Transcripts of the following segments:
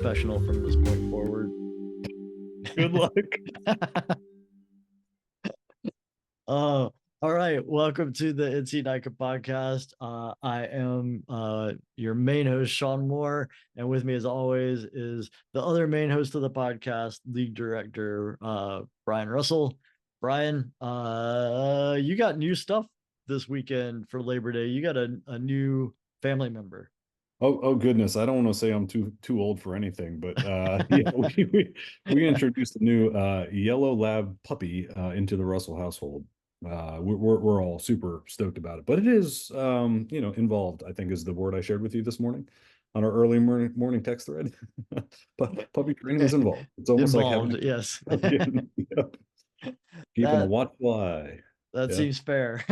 professional from this point forward. Good luck. All right. Welcome to the NICA podcast. I am your main host, Shawn Moore, and with me, as always, is the other main host of the podcast, league director Brian Russell. Brian, you got new stuff this weekend for Labor Day. You got a new family member. Oh goodness! I don't want to say I'm too old for anything, but yeah, we introduced a new yellow lab puppy into the Russell household. We're all super stoked about it, but it is involved. I think is the word I shared with you this morning on our early morning text thread. But puppy training is involved. It's almost like having Involved, yes. Yep. Keeping a That watchful eye. that Yeah. seems fair.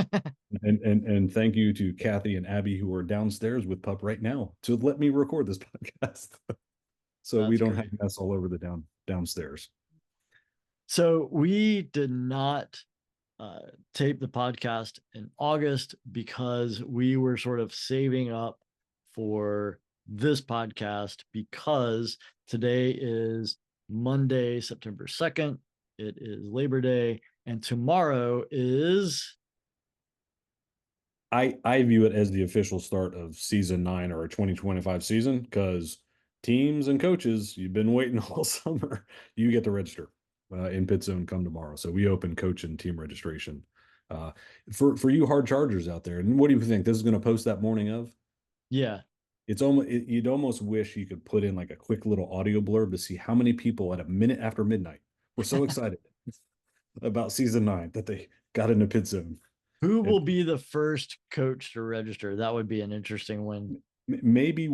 And thank you to Kathy and Abby who are downstairs with Pup right now to let me record this podcast, so we That's don't great. have mess all over the downstairs. So we did not tape the podcast in August because we were sort of saving up for this podcast because today is Monday, September 2nd. It is Labor Day, and tomorrow is I view it as the official start of season 9 or a 2025 season because teams and coaches, you've been waiting all summer. You get to register in PitZone come tomorrow. So we open coach and team registration for you hard chargers out there. And what do you think? This is going to post that morning of? yeah. It's almost you'd almost wish you could put in like a quick little audio blurb to see how many people at a minute after midnight were so excited about season 9 that they got into PitZone. Who will And be the first coach to register? That would be an interesting one. maybe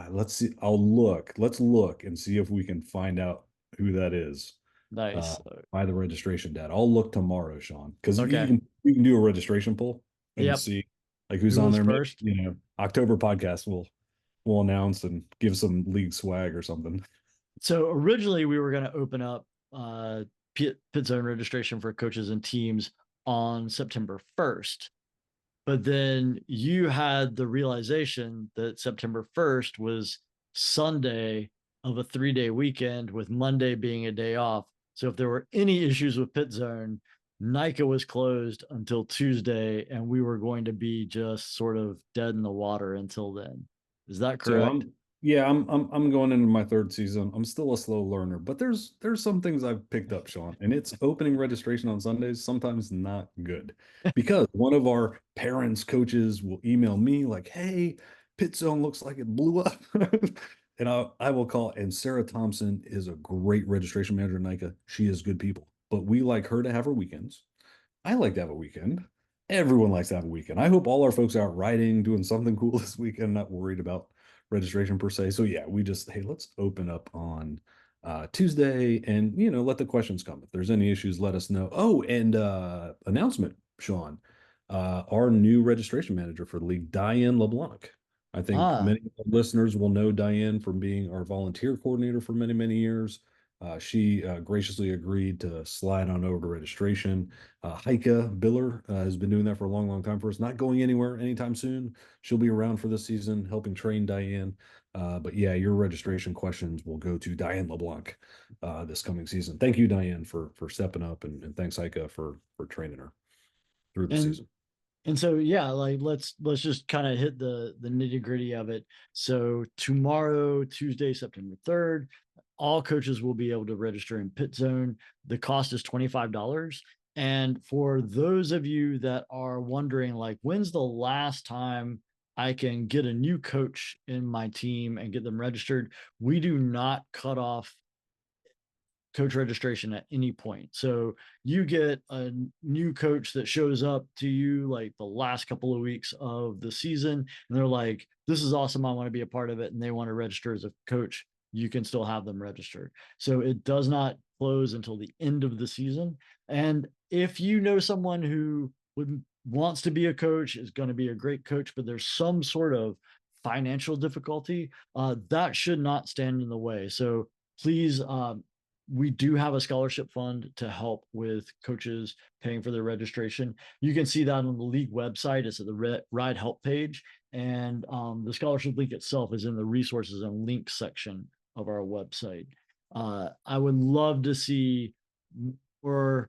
let's see. Let's look and see if we can find out who that is uh, Nice. by the registration data. I'll look tomorrow, Sean, because Okay. you can do a registration poll and Yep. see like who's Who on was there. Maybe, first? October podcast will announce and give some league swag or something. So originally we were going to open up PitZone registration for coaches and teams on September 1st. But then you had the realization that September 1st was Sunday of a 3-day weekend with Monday being a day off. So if there were any issues with PitZone, NICA was closed until Tuesday, and we were going to be just sort of dead in the water until then. Is that So correct? I'm going into my third season. I'm still a slow learner, but there's some things I've picked up, Sean, and it's opening registration on Sundays sometimes not good because one of our parents coaches will email me like, "Hey, Pit Zone looks like it blew up," and I will call. And Sarah Thompson is a great registration manager in NICA. She is good people, but we like her to have her weekends. I like to have a weekend. Everyone likes to have a weekend. I hope all our folks are out riding, doing something cool this weekend, not worried about registration per se. So yeah, hey, let's open up on Tuesday and let the questions come. If there's any issues, let us know. Oh, and announcement, Sean. Our new registration manager for the league, Diane LeBlanc. I think Ah, many listeners will know Diane from being our volunteer coordinator for many, many years. She graciously agreed to slide on over to registration. Heike Biller has been doing that for a long, long time for us, not going anywhere anytime soon. She'll be around for this season, helping train Diane. But yeah, your registration questions will go to Diane LeBlanc this coming season. Thank you, Diane, for stepping up, and thanks, Heike, for training her through the and season. And so yeah, like let's just kind of hit the nitty-gritty of it. So tomorrow, Tuesday, September 3rd, all coaches will be able to register in PitZone. The cost is $25. And for those of you that are wondering, like, when's the last time I can get a new coach in my team and get them registered, we do not cut off coach registration at any point. So you get a new coach that shows up to you like the last couple of weeks of the season, and they're like, this is awesome. I want to be a part of it. And they want to register as a coach. You can still have them registered. So it does not close until the end of the season. And if you know someone who wants to be a coach, is going to be a great coach, but there's some sort of financial difficulty, that should not stand in the way. So please, we do have a scholarship fund to help with coaches paying for their registration. You can see that on the league website. It's at the Ride Help page. And the scholarship link itself is in the resources and links section of our website. I would love to see more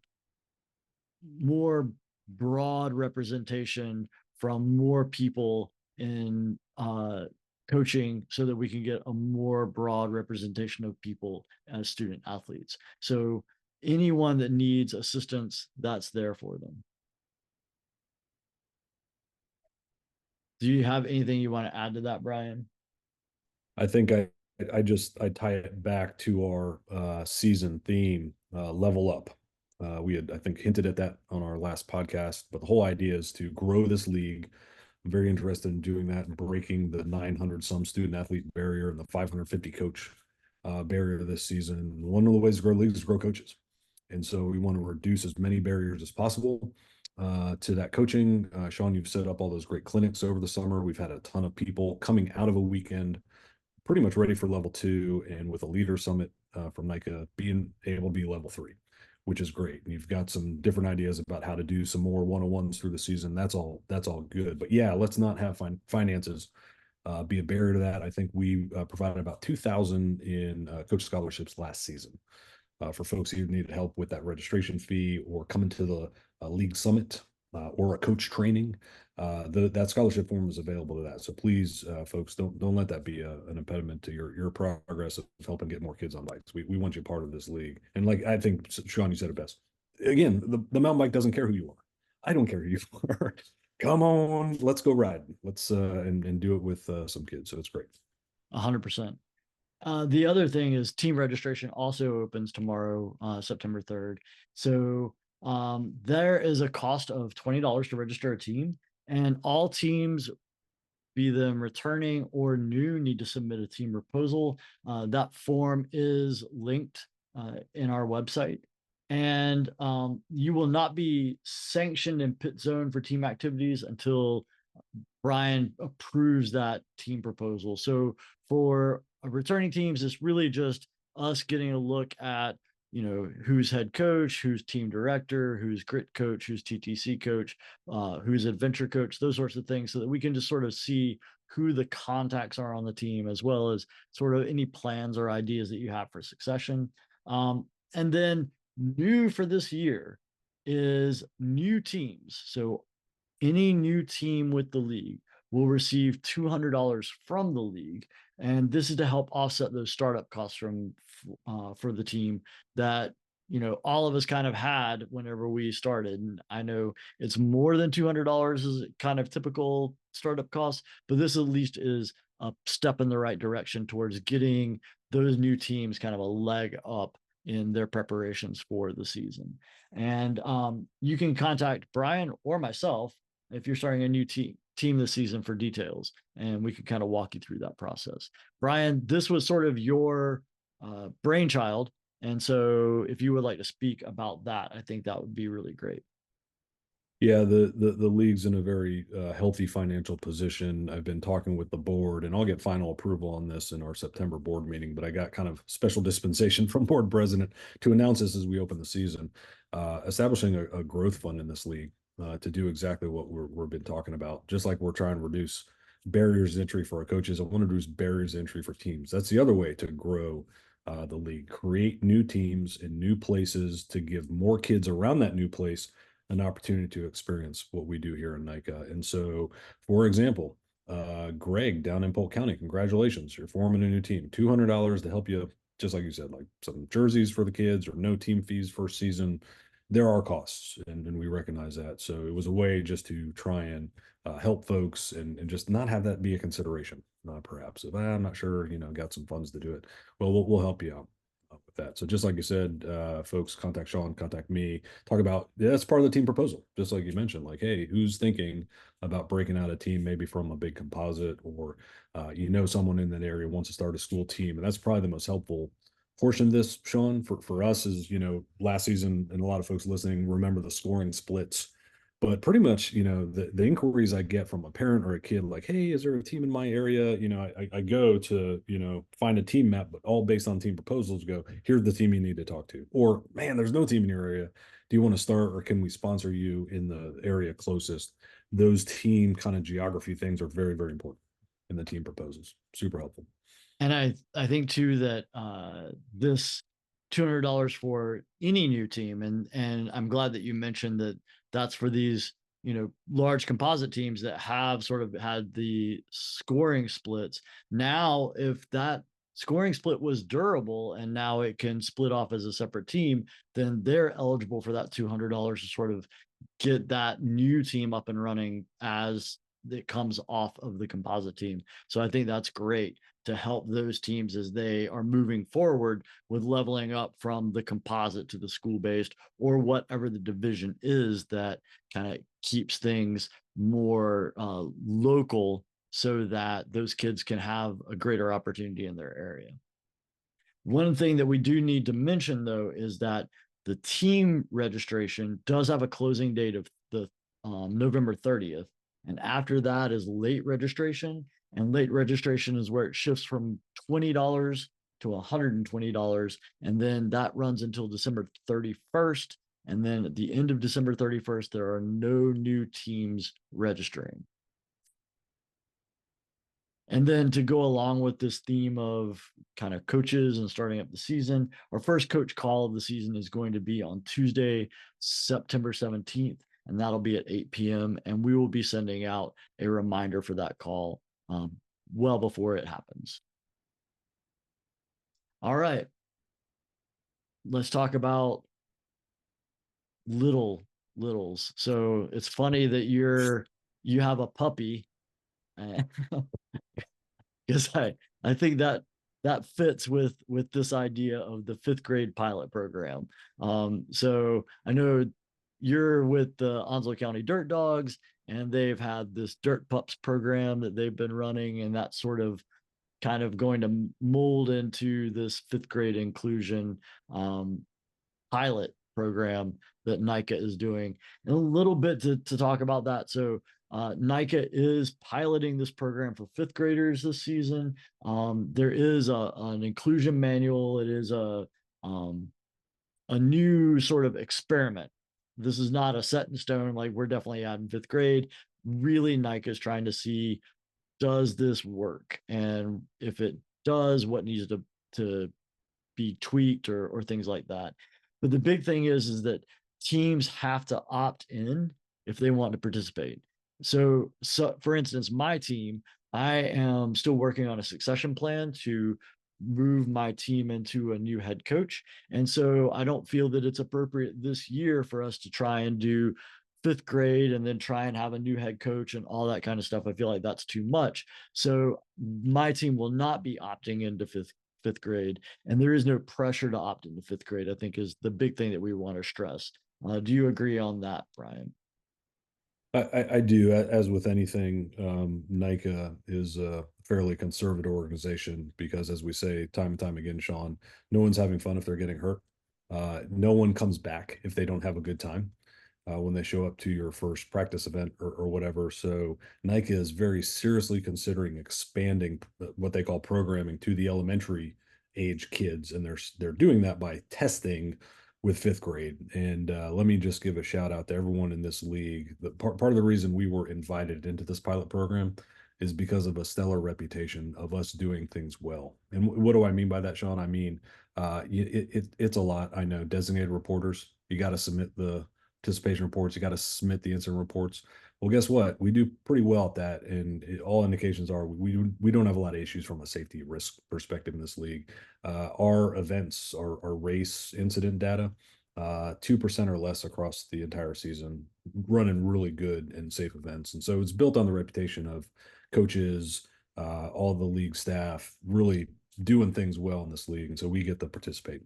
more broad representation from more people in coaching so that we can get a more broad representation of people as student athletes. So anyone that needs assistance, that's there for them. Do you have anything you want to add to that, Brian? I think I tie it back to our season theme, level up. We had, I think, hinted at that on our last podcast, but the whole idea is to grow this league. I'm very interested in doing that and breaking the 900 some student athlete barrier and the 550 coach barrier this season. One of the ways to grow leagues is grow coaches. And so we want to reduce as many barriers as possible to that coaching. Shawn, you've set up all those great clinics over the summer. We've had a ton of people coming out of a weekend pretty much ready for level 2, and with a leader summit from NICA being able to be level 3, which is great. And you've got some different ideas about how to do some more one-on-ones through the season. That's all good. But yeah, let's not have finances be a barrier to that. I think we provided about 2,000 in coach scholarships last season for folks who needed help with that registration fee or coming to the league summit or a coach training. That scholarship form is available to that. So please, folks, don't let that be an impediment to your progress of helping get more kids on bikes. We want you part of this league. And like I think Shawn, you said it best. Again, the mountain bike doesn't care who you are. I don't care who you are. Come on, let's go ride. Let's and do it with some kids. So it's great. 100%. The other thing is team registration also opens tomorrow, September 3rd. So there is a cost of $20 to register a team, and all teams, be them returning or new, need to submit a team proposal. That form is linked in our website. And you will not be sanctioned in PitZone for team activities until Brian approves that team proposal. So for returning teams, it's really just us getting a look at, who's head coach, who's team director, who's grit coach, who's TTC coach, who's adventure coach, those sorts of things, so that we can just sort of see who the contacts are on the team, as well as sort of any plans or ideas that you have for succession. And then new for this year is new teams. So any new team with the league will receive $200 from the league, and this is to help offset those startup costs for the team that all of us kind of had whenever we started. And I know it's more than $200 is kind of typical startup costs, but this at least is a step in the right direction towards getting those new teams kind of a leg up in their preparations for the season. And you can contact Brian or myself if you're starting a new team this season for details, and we could kind of walk you through that process. Brian, this was sort of your brainchild, and so if you would like to speak about that, I think that would be really great. Yeah, the league's in a very healthy financial position. I've been talking with the board, and I'll get final approval on this in our September board meeting. But I got kind of special dispensation from board president to announce this as we open the season, establishing a growth fund in this league to do exactly what we've been talking about. Just like we're trying to reduce barriers to entry for our coaches, I want to reduce barriers to entry for teams. That's the other way to grow the league. Create new teams in new places to give more kids around that new place an opportunity to experience what we do here in NICA. And so, for example, Greg down in Polk County, congratulations, you're forming a new team. $200 to help you, just like you said, like some jerseys for the kids or no team fees first season. There are costs, and we recognize that. So it was a way just to try and help folks and just not have that be a consideration, perhaps. If I'm not sure, got some funds to do it. Well, we'll help you out with that. So just like you said, folks, contact Shawn, contact me, talk about that's part of the team proposal. Just like you mentioned, like, hey, who's thinking about breaking out a team maybe from a big composite, or someone in that area wants to start a school team. And that's probably the most helpful portion of this, Shawn, for us is, last season, and a lot of folks listening remember the scoring splits. But pretty much, the inquiries I get from a parent or a kid, like, hey, is there a team in my area? I go to, find a team map, but all based on team proposals, go, here's the team you need to talk to. Or, man, there's no team in your area. Do you want to start, or can we sponsor you in the area closest? Those team kind of geography things are very, very important in the team proposals. Super helpful. And I think too that this $200 for any new team, and I'm glad that you mentioned that that's for these large composite teams that have sort of had the scoring splits. Now, if that scoring split was durable and now it can split off as a separate team, then they're eligible for that $200 to sort of get that new team up and running as it comes off of the composite team. So I think that's great to help those teams as they are moving forward with leveling up from the composite to the school based or whatever the division is that kind of keeps things more local so that those kids can have a greater opportunity in their area. One thing that we do need to mention, though, is that the team registration does have a closing date of the November 30th. And after that is late registration. And late registration is where it shifts from $20 to $120. And then that runs until December 31st. And then at the end of December 31st, there are no new teams registering. And then to go along with this theme of kind of coaches and starting up the season, our first coach call of the season is going to be on Tuesday, September 17th, and that'll be at 8 p.m. And we will be sending out a reminder for that call well before it happens. All right. Let's talk about littles. So it's funny that you have a puppy. Because I think that fits with this idea of the fifth grade pilot program. So I know you're with the Onslow County Dirt Dogs, and they've had this Dirt Pups program that they've been running, and that's sort of kind of going to mold into this fifth grade inclusion pilot program that NICA is doing. And a little bit to talk about that. So NICA is piloting this program for fifth graders this season. There is an inclusion manual. It is a new sort of experiment. This is not a set in stone, like we're definitely at in fifth grade. Really, NICA is trying to see, does this work? And if it does, what needs to be tweaked or things like that. But the big thing is that teams have to opt in if they want to participate. So for instance, my team, I am still working on a succession plan to move my team into a new head coach. And so I don't feel that it's appropriate this year for us to try and do fifth grade and then try and have a new head coach and all that kind of stuff. I feel like that's too much. So my team will not be opting into fifth grade, and there is no pressure to opt into fifth grade, I think is the big thing that we want to stress. Do you agree on that, Brian? I do. As with anything, NICA is a fairly conservative organization because, as we say time and time again, Shawn, no one's having fun if they're getting hurt. No one comes back if they don't have a good time when they show up to your first practice event or whatever. So NICA is very seriously considering expanding what they call programming to the elementary age kids, and they're doing that by testing with fifth grade. And let me just give a shout out to everyone in this league. Part of the reason we were invited into this pilot program is because of a stellar reputation of us doing things well. And what do I mean by that, Shawn? I mean, it's a lot. I know designated reporters, you got to submit the participation reports, you got to submit the incident reports. Well, guess what? We do pretty well at that, and all indications are we don't have a lot of issues from a safety risk perspective in this league. Our events, our race incident data, 2% or less across the entire season, running really good and safe events. And so it's built on the reputation of coaches, all the league staff, really doing things well in this league. And so we get to participate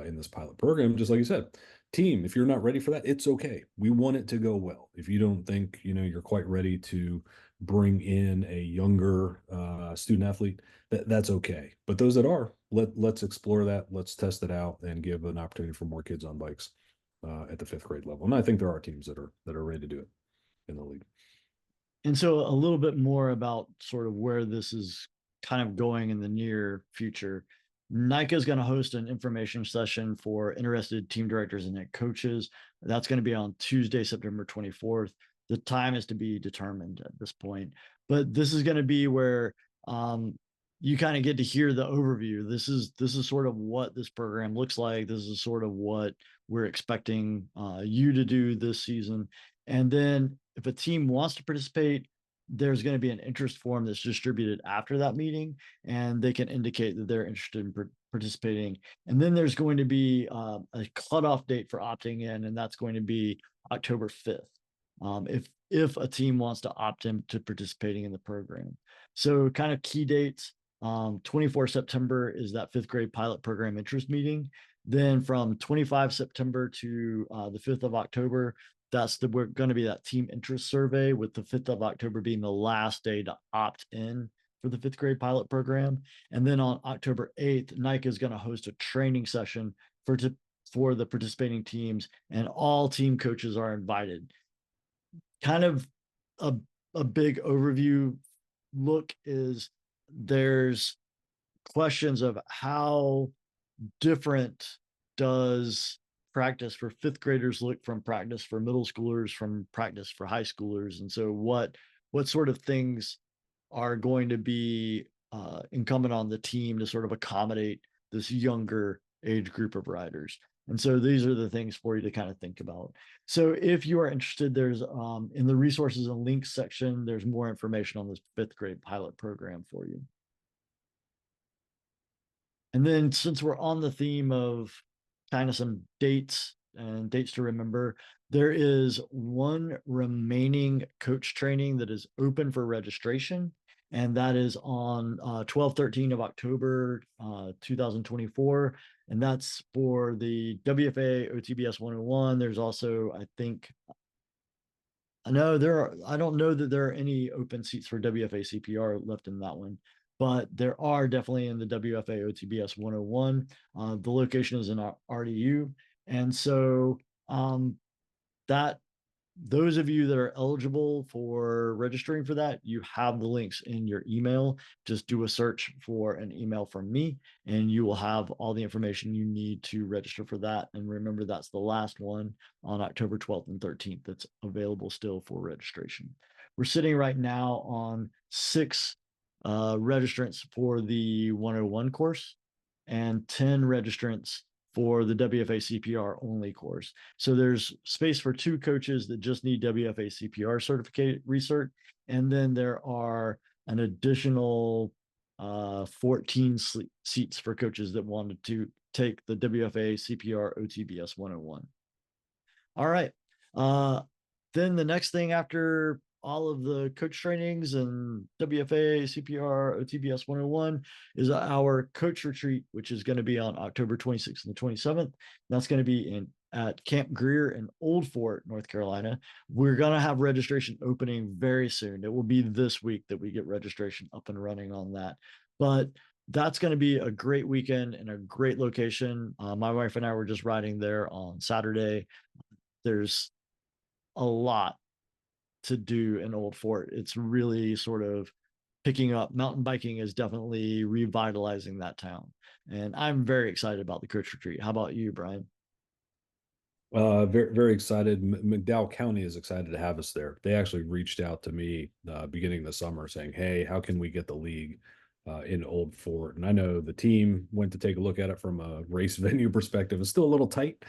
in this pilot program, just like you said. Team, if you're not ready for that, it's okay. We want it to go well. If you don't think you're quite ready to bring in a younger student athlete, that's okay. But those that are, let's explore that. Let's test it out and give an opportunity for more kids on bikes at the fifth grade level. And I think there are teams that are ready to do it in the league. And so a little bit more about sort of where this is kind of going in the near future. NICA is going to host an information session for interested team directors and head coaches. That's going to be on Tuesday, September 24th. The time is to be determined at this point, but this is going to be where you kind of get to hear the overview. This is sort of what this program looks like. This is sort of what we're expecting you to do this season. And then if a team wants to participate, there's going to be an interest form that's distributed after that meeting, and they can indicate that they're interested in participating. And then there's going to be a cutoff date for opting in, and that's going to be October 5th. If a team wants to opt in to participating in the program. So kind of key dates. 24 September is that fifth grade pilot program interest meeting. Then from 25 September to the 5th of October, we're going to be that team interest survey, with the 5th of October being the last day to opt in for the fifth grade pilot program. And then on October 8th, NICA is going to host a training session for the participating teams, and all team coaches are invited. Kind of a big overview look is there's questions of how different does practice for fifth graders look from practice for middle schoolers, from practice for high schoolers. And so what sort of things are going to be incumbent on the team to sort of accommodate this younger age group of riders. And so these are the things for you to kind of think about. So if you are interested, there's in the resources and links section, there's more information on this fifth grade pilot program for you. And then since we're on the theme of kind of some dates and dates to remember, there is one remaining coach training that is open for registration. And that is on 12-13 of October 2024. And that's for the WFA OTBS 101. There's also, I don't know that there are any open seats for WFA CPR left in that one, but there are definitely in the WFA OTBS 101. The location is in our RDU. And so that those of you that are eligible for registering for that, you have the links in your email. Just do a search for an email from me, and you will have all the information you need to register for that. And remember, that's the last one on October 12th and 13th that's available still for registration. We're sitting right now on 6 registrants for the 101 course and 10 registrants for the WFA CPR only course. So there's space for 2 coaches that just need WFA CPR certificate research. And then there are an additional 14 seats for coaches that wanted to take the WFA CPR OTBS 101. All right. Then the next thing after all of the coach trainings and WFA, CPR, OTBS 101 is our coach retreat, which is going to be on October 26th and the 27th. That's going to be at Camp Greer in Old Fort, North Carolina. We're going to have registration opening very soon. It will be this week that we get registration up and running on that. But that's going to be a great weekend and a great location. My wife and I were just riding there on Saturday. There's a lot to do in Old Fort. It's really sort of picking up. Mountain biking is definitely revitalizing that town. And I'm very excited about the coach retreat. How about you, Brian? Very, very excited. McDowell County is excited to have us there. They actually reached out to me beginning of the summer saying, hey, how can we get the league in Old Fort? And I know the team went to take a look at it from a race venue perspective. It's still a little tight.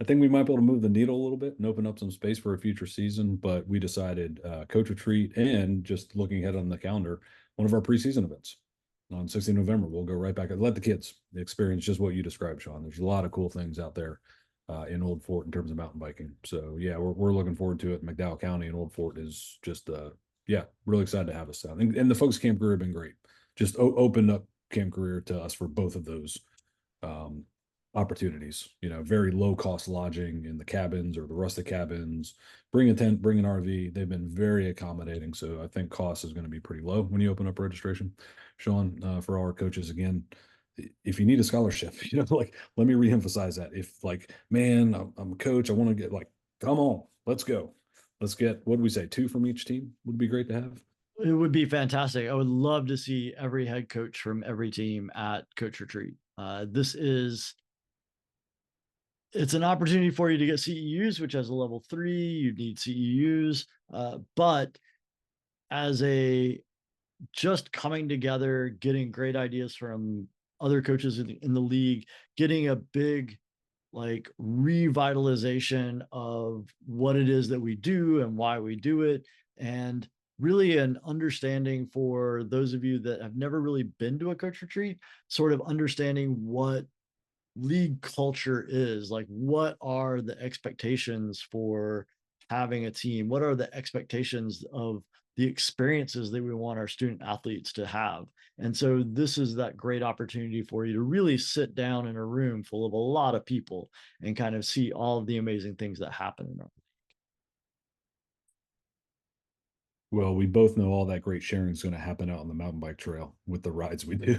I think we might be able to move the needle a little bit and open up some space for a future season, but we decided coach retreat, and just looking ahead on the calendar, one of our preseason events on 16 November. We'll go right back and let the kids experience just what you described, Shawn. There's a lot of cool things out there in Old Fort in terms of mountain biking. So yeah, we're looking forward to it. McDowell County and Old Fort is just really excited to have us out. And the folks at Camp Career have been great. Just opened up Camp Career to us for both of those opportunities. Very low cost lodging in the cabins or the rustic cabins. Bring a tent, bring an RV. They've been very accommodating. So I think cost is going to be pretty low when you open up registration. Shawn, for our coaches, again, if you need a scholarship, let me reemphasize that. If man, I'm a coach, I want to get come on, let's go. Let's get, what do we say, 2 from each team would be great to have. It would be fantastic. I would love to see every head coach from every team at coach retreat. It's an opportunity for you to get CEUs, which has a level 3, you need CEUs. But as a just coming together, getting great ideas from other coaches in the league, getting a big like revitalization of what it is that we do and why we do it, and really an understanding for those of you that have never really been to a coach retreat, sort of understanding what league culture is like. What are the expectations for having a team? What are the expectations of the experiences that we want our student athletes to have? And so this is that great opportunity for you to really sit down in a room full of a lot of people and kind of see all of the amazing things that happen in our. Well, we both know all that great sharing is going to happen out on the mountain bike trail with the rides we do.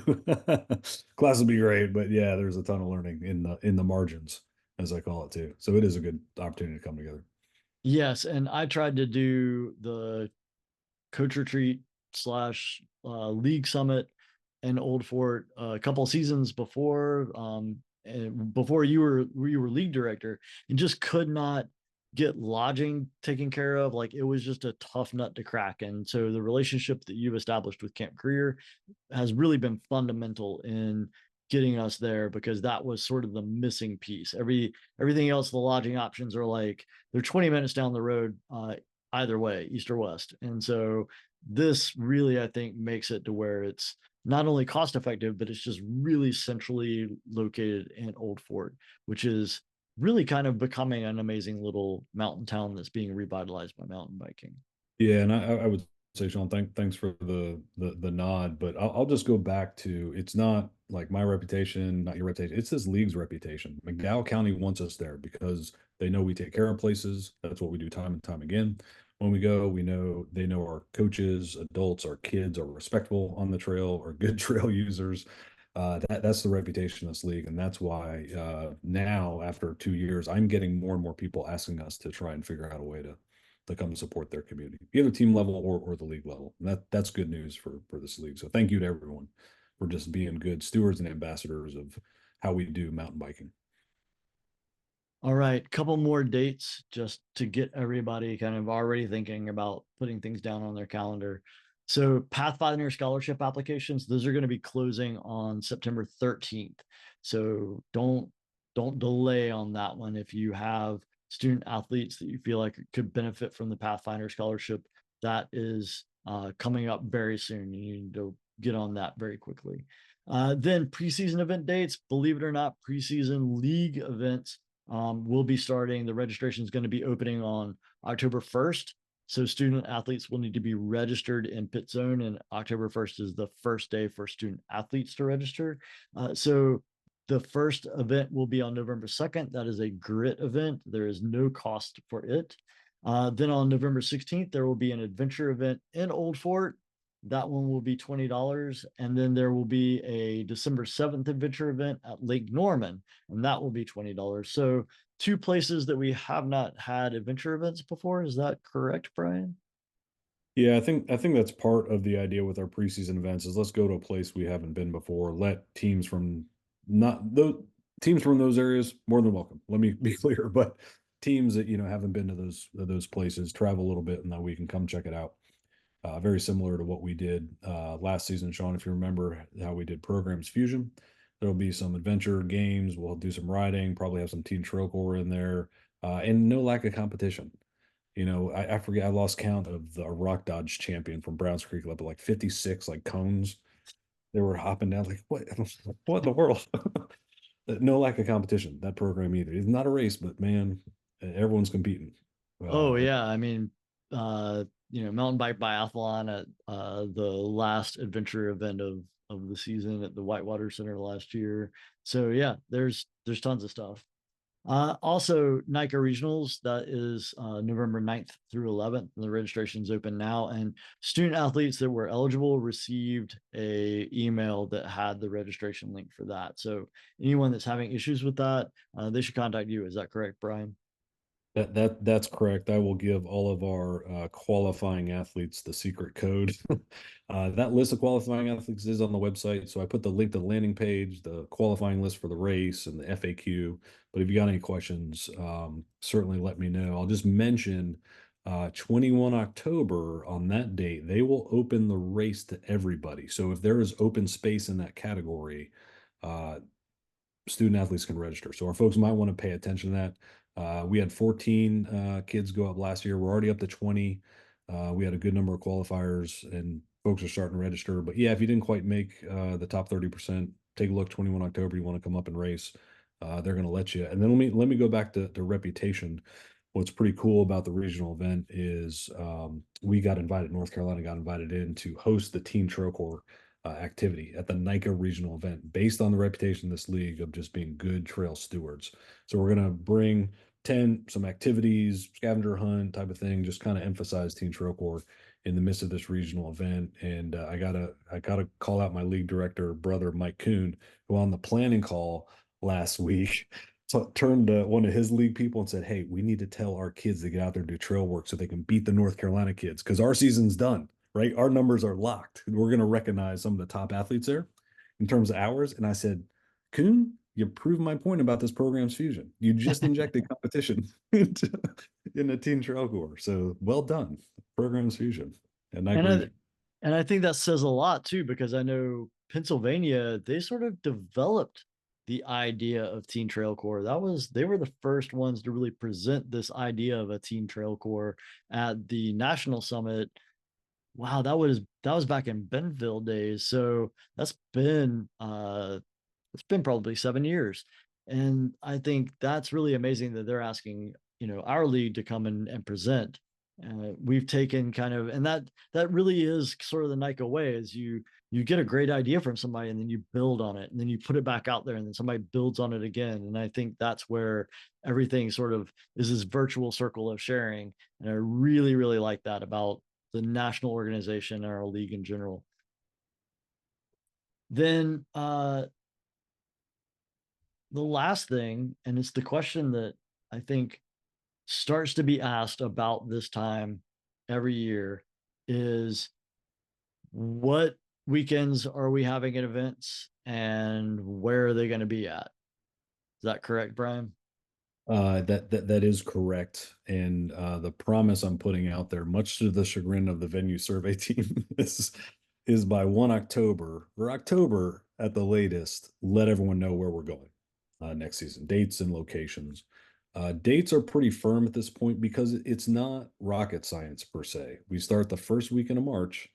Class will be great, but yeah, there's a ton of learning in the margins, as I call it too. So it is a good opportunity to come together. Yes, and I tried to do the coach retreat slash league summit in Old Fort a couple seasons before, and before you were league director, and just could not get lodging taken care of. Like it was just a tough nut to crack. And so the relationship that you've established with Camp Greer has really been fundamental in getting us there, because that was sort of the missing piece. Everything else, the lodging options are like they're 20 minutes down the road, either way, east or west. And so this really, I think, makes it to where it's not only cost effective, but it's just really centrally located in Old Fort, which is really kind of becoming an amazing little mountain town that's being revitalized by mountain biking. Yeah, and I would say, Sean, thanks for the nod, but I'll just go back to it's not like my reputation, not your reputation. It's this league's reputation. McDowell County wants us there because they know we take care of places. That's what we do time and time again. When we go, we know they know our coaches, adults, our kids are respectful on the trail, are good trail users. That's the reputation of this league, and that's why now after 2 years, I'm getting more and more people asking us to try and figure out a way to come support their community, either team level or the league level. And that's good news for this league. So thank you to everyone for just being good stewards and ambassadors of how we do mountain biking. All right, couple more dates just to get everybody kind of already thinking about putting things down on their calendar. So Pathfinder scholarship applications, those are going to be closing on September 13th. So don't delay on that one. If you have student athletes that you feel like could benefit from the Pathfinder scholarship, that is coming up very soon. You need to get on that very quickly. Then preseason event dates, believe it or not, preseason league events will be starting. The registration is going to be opening on October 1st. So student athletes will need to be registered in PitZone, and October 1st is the first day for student athletes to register. So the first event will be on November 2nd. That is a grit event. There is no cost for it. Then on November 16th, there will be an adventure event in Old Fort. That one will be $20. And then there will be a December 7th adventure event at Lake Norman, and that will be $20. So two places that we have not had adventure events before. Is that correct, Brian? Yeah, I think that's part of the idea with our preseason events is let's go to a place we haven't been before. Let teams from not those teams from those areas more than welcome. Let me be clear, but teams that haven't been to those places travel a little bit and then we can come check it out. Very similar to what we did last season, Sean. If you remember how we did programs fusion, there'll be some adventure games. We'll do some riding, probably have some team trail core in there, and no lack of competition. I forget, I lost count of the rock dodge champion from Browns Creek up at like 56 like cones. They were hopping down like what in the world? No lack of competition. That program either. It's not a race, but man, everyone's competing. Oh And yeah, I mean, mountain bike biathlon at the last adventure event of the season at the Whitewater Center last year. So yeah, there's tons of stuff. Also, NICA Regionals, that is November 9th through 11th. The registration's open now, and student athletes that were eligible received a email that had the registration link for that. So anyone that's having issues with that, they should contact you. Is that correct, Brian? that's correct. I will give all of our qualifying athletes the secret code. That list of qualifying athletes is on the website, so I put the link to the landing page, the qualifying list for the race, and the FAQ. But if you got any questions, certainly let me know. I'll just mention 21 October, on that date, they will open the race to everybody. So if there is open space in that category, uh, student athletes can register. So our folks might want to pay attention to that. We had 14 kids go up last year. We're already up to 20. We had a good number of qualifiers, and folks are starting to register. But yeah, if you didn't quite make the top 30%, take a look. 21 October, you want to come up and race. They're going to let you. And then let me go back to reputation. What's pretty cool about the regional event is we got invited. North Carolina got invited in to host the Teen Trail Corps activity at the NICA regional event based on the reputation of this league of just being good trail stewards. So we're going to bring some activities, scavenger hunt type of thing, just kind of emphasize Teen Trail Corps in the midst of this regional event. And I gotta call out my league director brother Mike Kuhn, who on the planning call last week so turned to one of his league people and said, "Hey, we need to tell our kids to get out there and do trail work so they can beat the North Carolina kids because our season's done." Right? Our numbers are locked. We're going to recognize some of the top athletes there in terms of hours. And I said, Kuhn, you proved my point about this program's fusion. You just injected competition in the Teen Trail Corps. So well done. Program's fusion at Nike And I Region. and I think that says a lot too, because I know Pennsylvania, they sort of developed the idea of Teen Trail Corps. They were the first ones to really present this idea of a Teen Trail Corps at the national summit. Wow, that was back in Bentonville days. So it's been probably 7 years. And I think that's really amazing that they're asking, our league to come and present. We've taken kind of, and that really is sort of the NICA way is you get a great idea from somebody and then you build on it and then you put it back out there and then somebody builds on it again. And I think that's where everything sort of is this virtual circle of sharing. And I really, really like that about the national organization and our league in general. Then the last thing, and it's the question that I think starts to be asked about this time every year, is what weekends are we having at events and where are they going to be at? Is that correct, Brian? That is correct. And the promise I'm putting out there, much to the chagrin of the venue survey team, is by 1 October or October at the latest, let everyone know where we're going next season, dates and locations. Dates are pretty firm at this point because it's not rocket science per se. We start the first weekend of March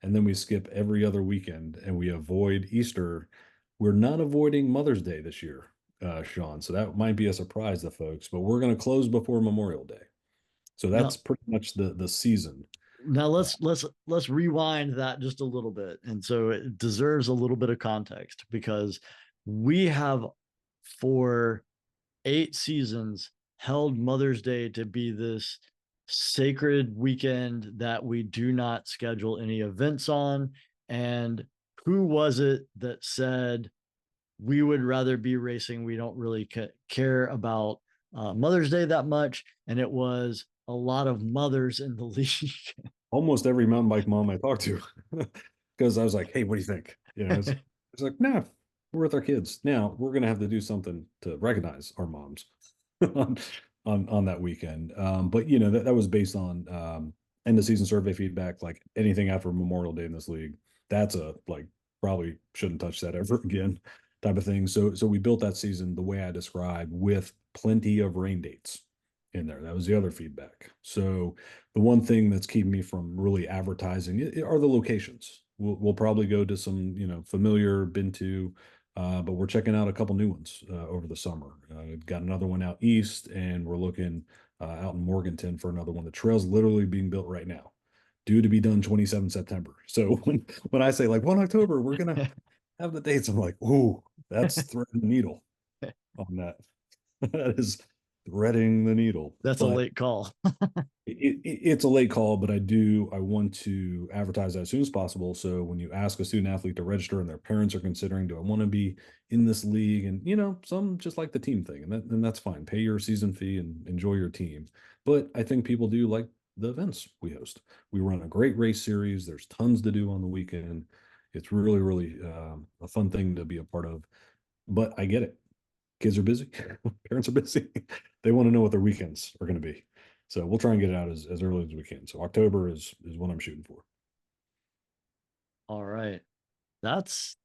and then we skip every other weekend and we avoid Easter. We're not avoiding Mother's Day this year, Shawn. So that might be a surprise to folks, but we're going to close before Memorial Day. So that's Now, pretty much the season. now Uh, let's rewind that just a little bit. And so it deserves a little bit of context because we have for 8 seasons held Mother's Day to be this sacred weekend that we do not schedule any events on. And who was it that said we would rather be racing? We don't really care about Mother's Day that much. And it was a lot of mothers in the league. Almost every mountain bike mom I talked to, because I was like, "Hey, what do you think?" It's like, "Nah, we're with our kids. Now we're gonna have to do something to recognize our moms on on that weekend." But that was based on end of season survey feedback. Like anything after Memorial Day in this league, that's a like probably shouldn't touch that ever again type of thing. So we built that season the way I described with plenty of rain dates in there. That was the other feedback. So the one thing that's keeping me from really advertising are the locations. We'll probably go to some, familiar, been to, but we're checking out a couple new ones over the summer. Got another one out east, and we're looking out in Morganton for another one. The trail's literally being built right now, due to be done 27 September. So when I say like 1 October, we're gonna have the dates, I'm like, ooh, that's threading the needle on that. That is threading the needle. That's a But late call. it's a late call, but I want to advertise that as soon as possible. So when you ask a student athlete to register and their parents are considering, do I want to be in this league? And some just like the team thing, and that's fine. Pay your season fee and enjoy your team. But I think people do like the events we host. We run a great race series. There's tons to do on the weekend. It's really, really a fun thing to be a part of. But I get it. Kids are busy. Parents are busy. They want to know what their weekends are going to be. So we'll try and get it out as early as we can. So October is what I'm shooting for. All right. That's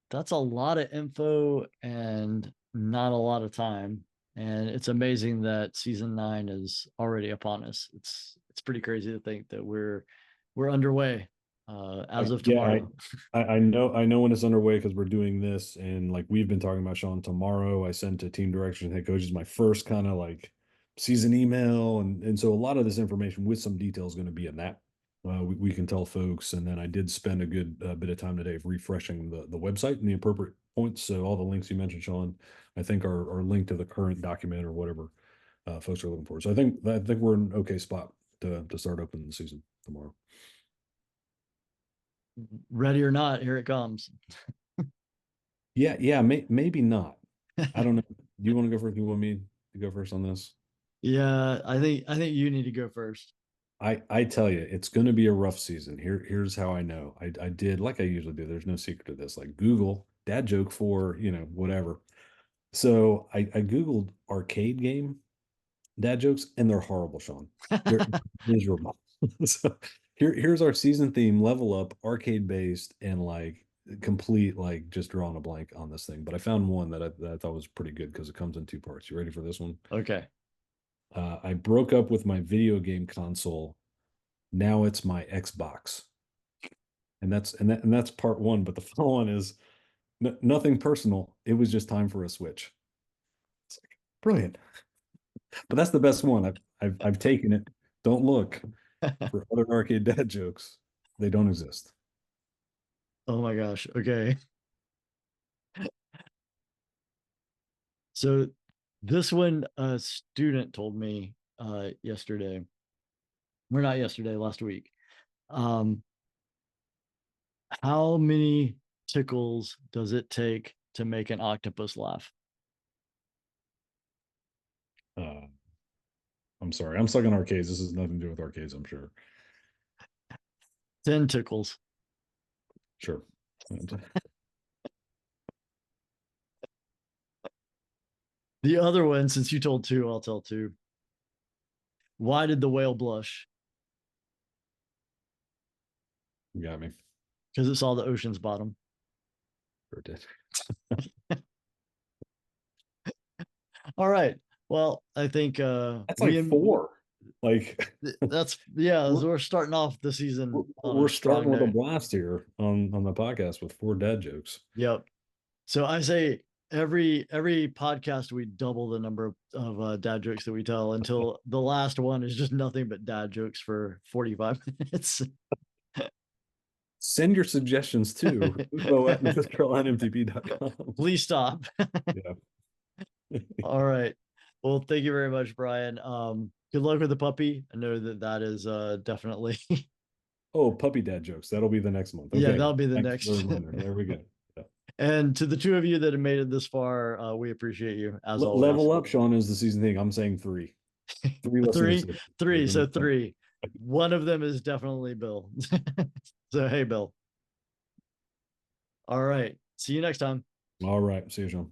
that's a lot of info and not a lot of time. And it's amazing that season 9 is already upon us. It's pretty crazy to think that we're underway as of Yeah, tomorrow. I know when it's underway because we're doing this, and like we've been talking about Sean tomorrow. I sent to team directors and head coaches my first kind of like season email, and so a lot of this information with some detail is going to be in that. We can tell folks, and then I did spend a good bit of time today refreshing the website and the appropriate points. So all the links you mentioned, Sean, I think are linked to the current document or whatever folks are looking for. So I think we're in an okay spot to start opening the season tomorrow. Ready or not, here it comes. Yeah, maybe not. I don't know. Do you want to go first? Do you want me to go first on this? Yeah, I think you need to go first. I tell you, it's going to be a rough season. Here's how I know. I did like I usually do. There's no secret to this. Like Google dad joke for whatever. So I Googled arcade game dad jokes, and they're horrible, Sean. They're miserable. So here's our season theme: level up, arcade based, and like complete like just drawing a blank on this thing. But I found one that I thought was pretty good because it comes in two parts. You ready for this one? Okay. I broke up with my video game console. Now it's my Xbox, and that's part one. But the follow-on is nothing personal. It was just time for a switch. It's like brilliant. But that's the best one. I've taken it. Don't look for other arcade dad jokes. They don't exist. Oh my gosh. Okay. So this one a student told me yesterday. We're not yesterday, last week. Um, how many tickles does it take to make an octopus laugh? Uh, I'm sorry. I'm stuck in arcades. This has nothing to do with arcades, I'm sure. 10 tickles. Sure. The other one, since you told two, I'll tell two. Why did the whale blush? You got me. Because it saw the ocean's bottom. Sure did. All right. Well, I think That's we like four. Like that's yeah, we're, we're starting off the season on we're a strong starting with a note. blast here on the podcast with four dad jokes. Yep. So I say every podcast we double the number of dad jokes that we tell until the last one is just nothing but dad jokes for 45 minutes. Send your suggestions to info at northcarolinamtp.com. Please stop. Yeah. All right. Well, thank you very much, Brian. Good luck with the puppy. I know that that is definitely Oh, puppy dad jokes. That'll be the next month. yeah, Okay. that'll be the Thanks for the next. reminder. There we go. Yeah. And to the two of you that have made it this far, we appreciate you as always. Level up, Sean, is the season thing. I'm saying three. Three listeners. Three, three. So three. One of them is definitely Bill. So hey, Bill. All right. See you next time. All right. See you, Sean.